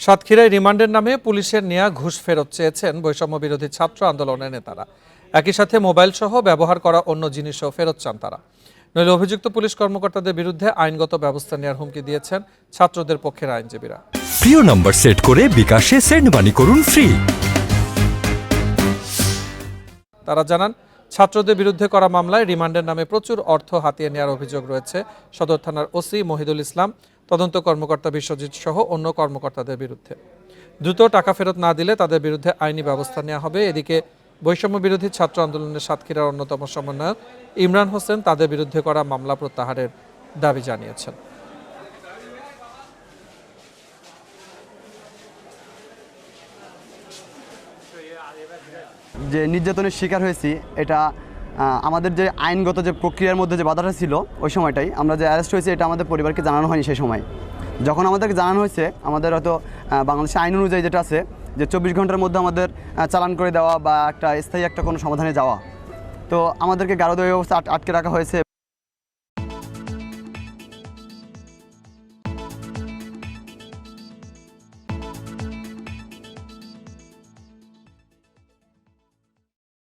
সাতক্ষীরায় রিমান্ডের নামে পুলিশের নেয়া ঘুষ ফেরত চেয়েছেন বৈষম্য বিরোধী ছাত্র আন্দোলনের নেতারা। একই সাথে মোবাইল সহ ব্যবহার করা অন্য জিনিসও ফেরত চান তারা। নইলে অভিযুক্ত পুলিশ কর্মকর্তাদের বিরুদ্ধে আইনগত ব্যবস্থা নেওয়ার হুমকি দিয়েছেন ছাত্রদের পক্ষের আইনজীবীরা। প্রিয় নম্বর সেট করে বিকাশে সেন্ড মানি করুন ফ্রি। তারা জানান, ছাত্রদের বিরুদ্ধে করা মামলায় রিমান্ডের নামে প্রচুর অর্থ হাতিয়ে নেওয়ার অভিযোগ রয়েছে সদর থানার ওসি মহিদুল ইসলাম, তদন্ত কর্মকর্তা বিশ্বজিৎ সহ অন্য কর্মকর্তাদের বিরুদ্ধে। দ্রুত টাকা ফেরত না দিলে তাদের বিরুদ্ধে আইনি ব্যবস্থা নেওয়া হবে। এদিকে বৈষম্য বিরোধী ছাত্র আন্দোলনের সাতক্ষীরার অন্যতম সমন্বয়ক ইমরান হোসেন তাদের বিরুদ্ধে করা মামলা প্রত্যাহারের দাবি জানিয়েছেন। যে নির্যাতনের শিকার হয়েছি, এটা আমাদের যে আইনগত যে প্রক্রিয়ার মধ্যে যে বাধাটা ছিল ওই সময়টাই আমরা যে অ্যারেস্ট হয়েছি, এটা আমাদের পরিবারকে জানানো হয়নি সেই সময়। যখন আমাদেরকে জানানো হয়েছে, আমাদের হয়তো বাংলাদেশের আইন অনুযায়ী যেটা আছে যে 24 ঘন্টার মধ্যে আমাদের চালান করে দেওয়া বা একটা স্থায়ী একটা কোনো সমাধানে যাওয়া, তো আমাদেরকে গারদে অবস্থা আটকে রাখা হয়েছে